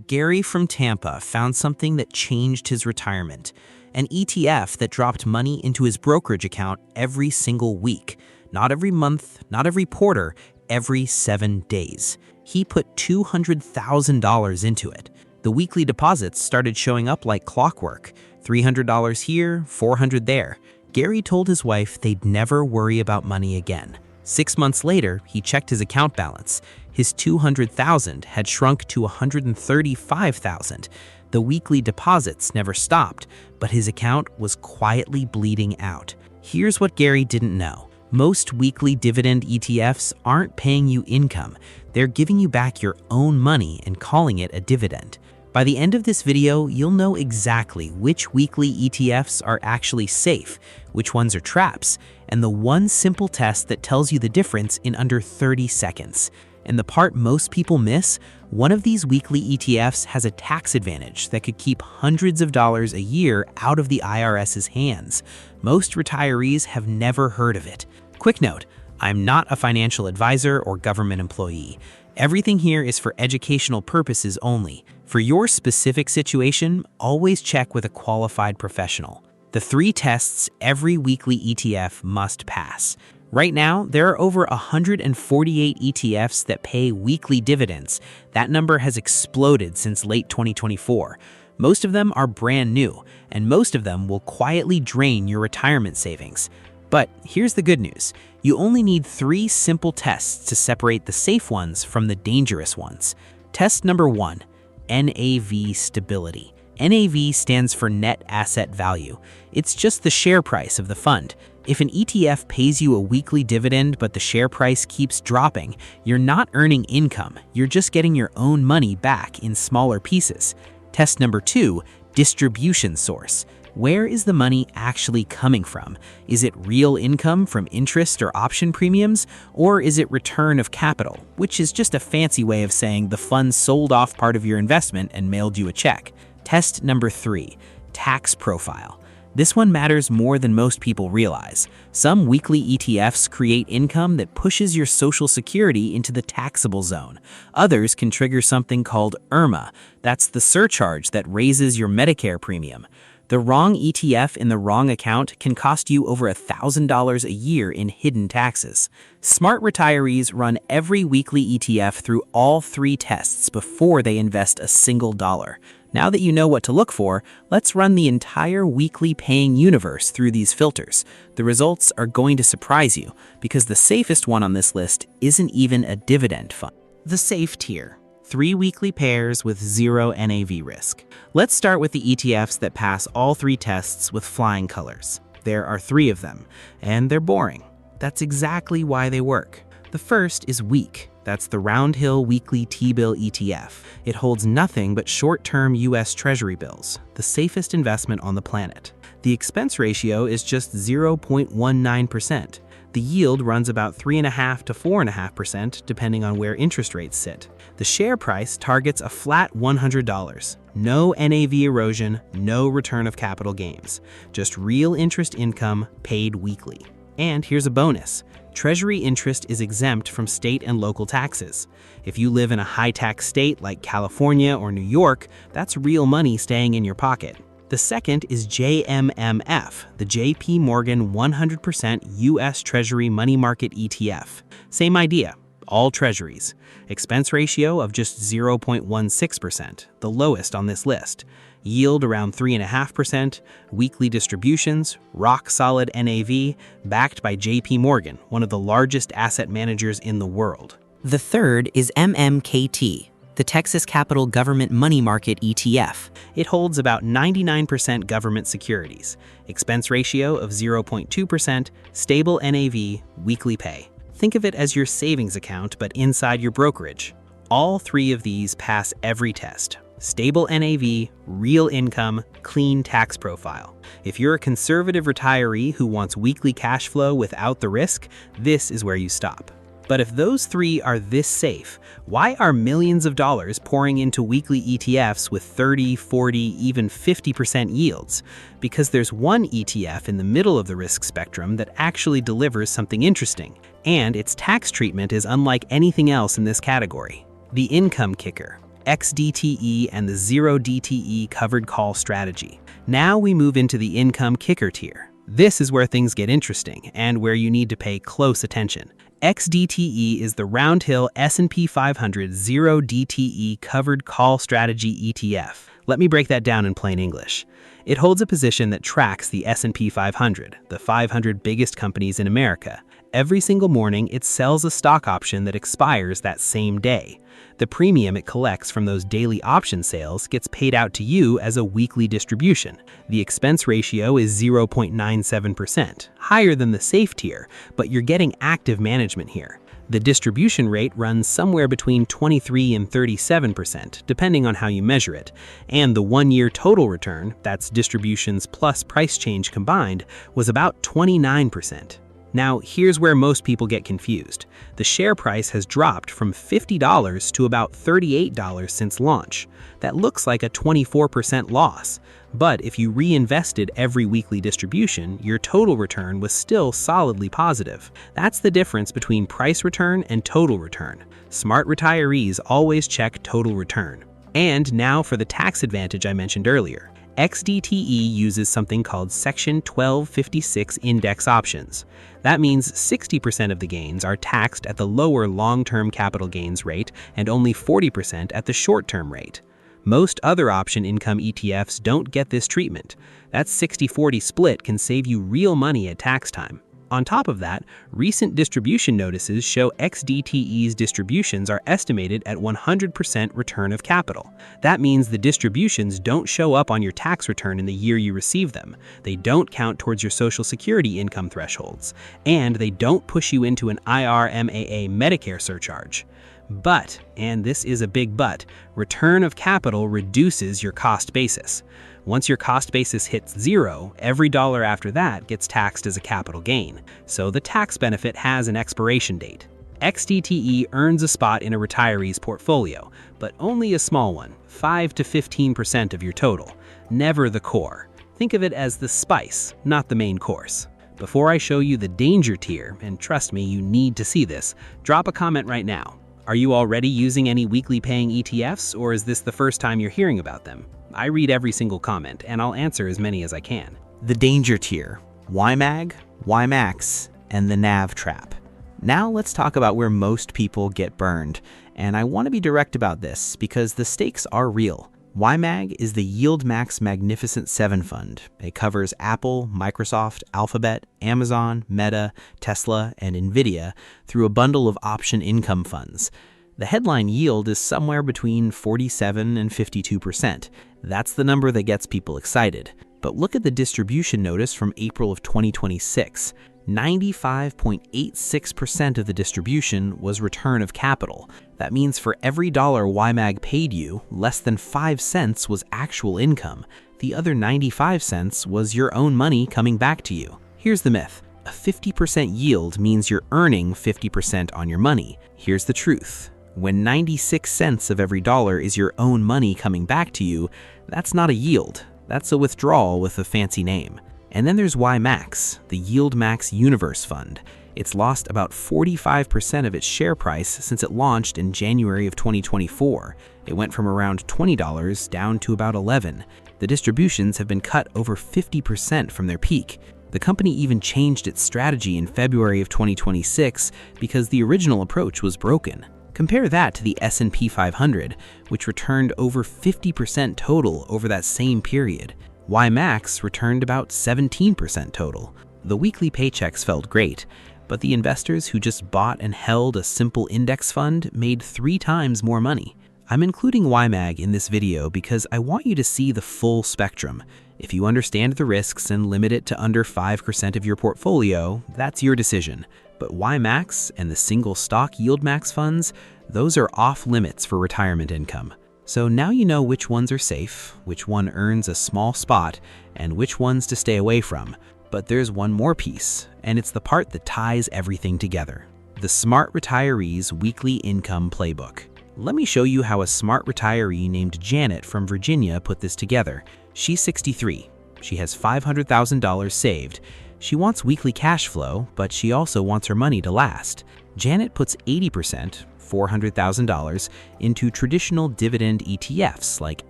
Gary from Tampa found something that changed his retirement, an ETF that dropped money into his brokerage account every single week. Not every month, not every quarter, every 7 days. He put $200,000 into it. The weekly deposits started showing up like clockwork. $300 here, $400 there. Gary told his wife they'd never worry about money again. 6 months later, he checked his account balance. His $200,000 had shrunk to $135,000. The weekly deposits never stopped, but his account was quietly bleeding out. Here's what Gary didn't know. Most weekly dividend ETFs aren't paying you income. They're giving you back your own money and calling it a dividend. By the end of this video, you'll know exactly which weekly ETFs are actually safe, which ones are traps, and the one simple test that tells you the difference in under 30 seconds. And the part most people miss, one of these weekly ETFs has a tax advantage that could keep hundreds of dollars a year out of the IRS's hands. Most retirees have never heard of it. Quick note, I'm not a financial advisor or government employee. Everything here is for educational purposes only. For your specific situation, always check with a qualified professional. The 3 tests every weekly ETF must pass. Right now, there are over 148 ETFs that pay weekly dividends. That number has exploded since late 2024. Most of them are brand new, and most of them will quietly drain your retirement savings. But here's the good news. You only need 3 simple tests to separate the safe ones from the dangerous ones. Test number 1, NAV stability. NAV stands for net asset value. It's just the share price of the fund. If an ETF pays you a weekly dividend but the share price keeps dropping, you're not earning income. You're just getting your own money back in smaller pieces. Test number 2, distribution source. Where is the money actually coming from? Is it real income from interest or option premiums, or is it return of capital, which is just a fancy way of saying the fund sold off part of your investment and mailed you a check? Test number 3, tax profile. This one matters more than most people realize. Some weekly ETFs create income that pushes your Social Security into the taxable zone. Others can trigger something called IRMA. That's the surcharge that raises your Medicare premium. The wrong ETF in the wrong account can cost you over $1,000 a year in hidden taxes. Smart retirees run every weekly ETF through all 3 tests before they invest a single dollar. Now that you know what to look for, let's run the entire weekly paying universe through these filters. The results are going to surprise you because the safest one on this list isn't even a dividend fund. The safe tier. 3 weekly pairs with 0 NAV risk. Let's start with the ETFs that pass all 3 tests with flying colors. There are 3 of them, and they're boring. That's exactly why they work. The first is weak. That's the Round Hill Weekly T-Bill ETF. It holds nothing but short-term US Treasury bills, the safest investment on the planet. The expense ratio is just 0.19%. The yield runs about 3.5% to 4.5% depending on where interest rates sit. The share price targets a flat $100. No NAV erosion, no return of capital gains. Just real interest income paid weekly. And here's a bonus. Treasury interest is exempt from state and local taxes. If you live in a high-tax state like California or New York, that's real money staying in your pocket. The second is JMMF, the JP Morgan 100% US Treasury Money Market ETF. Same idea, all treasuries. Expense ratio of just 0.16%, the lowest on this list. Yield around 3.5%, weekly distributions, rock-solid NAV, backed by JP Morgan, one of the largest asset managers in the world. The third is MMKT, the Texas Capital Government Money Market ETF. It holds about 99% government securities. Expense ratio of 0.2%, stable NAV, weekly pay. Think of it as your savings account, but inside your brokerage. All 3 of these pass every test. Stable NAV, real income, clean tax profile. If you're a conservative retiree who wants weekly cash flow without the risk, this is where you stop. But if those 3 are this safe, why are millions of dollars pouring into weekly ETFs with 30, 40, even 50% yields? Because there's one ETF in the middle of the risk spectrum that actually delivers something interesting, and its tax treatment is unlike anything else in this category. The income kicker. XDTE and the 0DTE covered call strategy. Now we move into the income kicker tier. This is where things get interesting and where you need to pay close attention. XDTE is the Roundhill S&P 500 0DTE covered call strategy ETF. Let me break that down in plain English. It holds a position that tracks the S&P 500, the 500 biggest companies in America. Every single morning, it sells a stock option that expires that same day. The premium it collects from those daily option sales gets paid out to you as a weekly distribution. The expense ratio is 0.97%, higher than the safe tier, but you're getting active management here. The distribution rate runs somewhere between 23 and 37%, depending on how you measure it, and the one-year total return, that's distributions plus price change combined, was about 29%. Now, here's where most people get confused. The share price has dropped from $50 to about $38 since launch. That looks like a 24% loss. But if you reinvested every weekly distribution, your total return was still solidly positive. That's the difference between price return and total return. Smart retirees always check total return. And now for the tax advantage I mentioned earlier. XDTE uses something called Section 1256 index options. That means 60% of the gains are taxed at the lower long-term capital gains rate and only 40% at the short-term rate. Most other option income ETFs don't get this treatment. That 60-40 split can save you real money at tax time. On top of that, recent distribution notices show XDTE's distributions are estimated at 100% return of capital. That means the distributions don't show up on your tax return in the year you receive them. They don't count towards your Social Security income thresholds. And they don't push you into an IRMAA Medicare surcharge. But, and this is a big but, return of capital reduces your cost basis. Once your cost basis hits zero, every dollar after that gets taxed as a capital gain. So the tax benefit has an expiration date. XDTE earns a spot in a retiree's portfolio, but only a small one, 5 to 15% of your total. Never the core. Think of it as the spice, not the main course. Before I show you the danger tier, and trust me, you need to see this, drop a comment right now. Are you already using any weekly paying ETFs, or is this the first time you're hearing about them? I read every single comment, and I'll answer as many as I can. The danger tier, YMAG, YMAX, and the NAV trap. Now let's talk about where most people get burned, and I want to be direct about this because the stakes are real. YMAG is the YieldMax Magnificent 7 Fund. It covers Apple, Microsoft, Alphabet, Amazon, Meta, Tesla, and Nvidia through a bundle of option income funds. The headline yield is somewhere between 47 and 52%. That's the number that gets people excited. But look at the distribution notice from April of 2026. 95.86% of the distribution was return of capital. That means for every dollar YMAG paid you, less than 5 cents was actual income. The other 95 cents was your own money coming back to you. Here's the myth. A 50% yield means you're earning 50% on your money. Here's the truth. When 96 cents of every dollar is your own money coming back to you, that's not a yield. That's a withdrawal with a fancy name. And then there's YMAX, the YieldMax Universe Fund. It's lost about 45% of its share price since it launched in January of 2024. It went from around $20 down to about $11. The distributions have been cut over 50% from their peak. The company even changed its strategy in February of 2026 because the original approach was broken. Compare that to the S&P 500, which returned over 50% total over that same period. YMAX returned about 17% total. The weekly paychecks felt great, but the investors who just bought and held a simple index fund made 3 times more money. I'm including YMAG in this video because I want you to see the full spectrum. If you understand the risks and limit it to under 5% of your portfolio, that's your decision. But YMAX and the single stock YieldMax funds, those are off limits for retirement income. So now you know which ones are safe, which one earns a small spot, and which ones to stay away from. But there's one more piece, and it's the part that ties everything together. The Smart Retiree's Weekly Income Playbook. Let me show you how a smart retiree named Janet from Virginia put this together. She's 63. She has $500,000 saved. She wants weekly cash flow, but she also wants her money to last. Janet puts 80%, $400,000, into traditional dividend ETFs like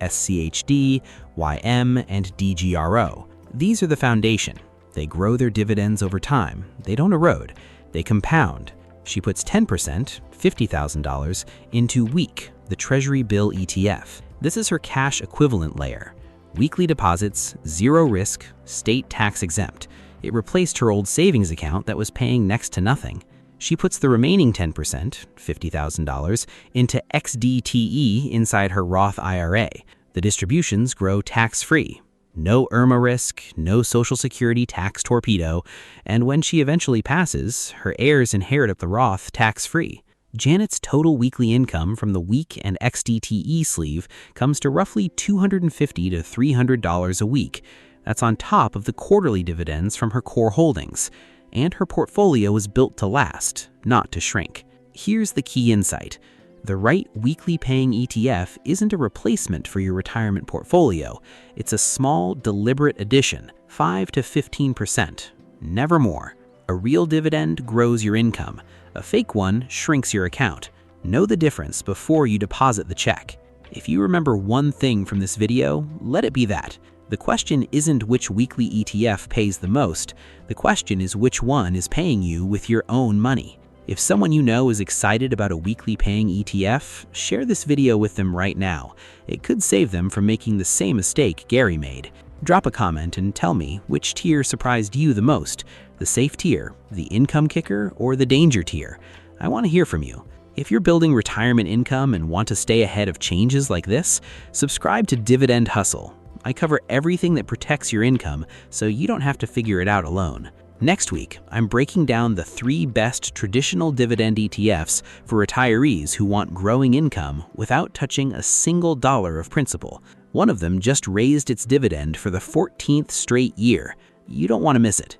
SCHD, YM, and DGRO. These are the foundation. They grow their dividends over time. They don't erode. They compound. She puts 10%, $50,000, into WYMAG, the Treasury bill ETF. This is her cash equivalent layer. Weekly deposits, zero risk, state tax exempt. It replaced her old savings account that was paying next to nothing. She puts the remaining 10%, $50,000, into XDTE inside her Roth IRA. The distributions grow tax-free. No IRMA risk, no Social Security tax torpedo, and when she eventually passes, her heirs inherit the Roth tax-free. Janet's total weekly income from the WYMAG and XDTE sleeve comes to roughly $250 to $300 a week. That's on top of the quarterly dividends from her core holdings. And her portfolio is built to last, not to shrink. Here's the key insight. The right weekly paying ETF isn't a replacement for your retirement portfolio. It's a small, deliberate addition, 5 to 15%, never more. A real dividend grows your income. A fake one shrinks your account. Know the difference before you deposit the check. If you remember one thing from this video, let it be that. The question isn't which weekly ETF pays the most. The question is which one is paying you with your own money. If someone you know is excited about a weekly paying ETF, share this video with them right now. It could save them from making the same mistake Gary made. Drop a comment and tell me which tier surprised you the most, the safe tier, the income kicker, or the danger tier. I want to hear from you. If you're building retirement income and want to stay ahead of changes like this, subscribe to Dividend Hustle. I cover everything that protects your income so you don't have to figure it out alone. Next week, I'm breaking down the 3 best traditional dividend ETFs for retirees who want growing income without touching a single dollar of principal. One of them just raised its dividend for the 14th straight year. You don't want to miss it.